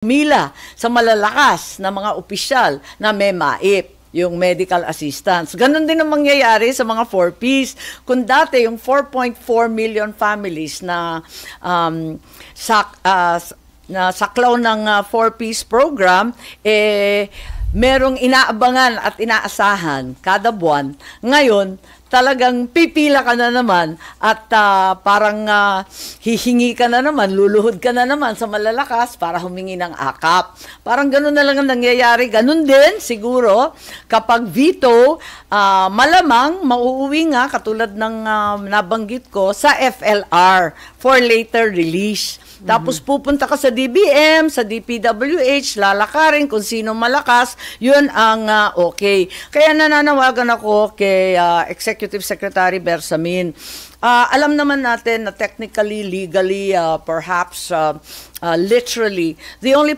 Mila sa malalakas na mga opisyal na may MAIP, yung medical assistance. Ganon din ang mangyayari sa mga 4Ps. Kung dati yung 4.4 million families na saklaw ng 4Ps program, merong inaabangan at inaasahan kada buwan. Ngayon, talagang pipila ka na naman at parang hihingi ka na naman, luluhod ka na naman sa malalakas para humingi ng akap. Parang gano'n na lang ang nangyayari. Gano'n din siguro kapag veto, malamang mauuwi nga katulad ng nabanggit ko sa FLR for later release. Tapos pupunta ka sa DBM, sa DPWH, lalakarin kung sino malakas, yun ang okay. Kaya nananawagan ako kay Executive Secretary Bersamin. Alam naman natin na technically, legally, perhaps literally, the only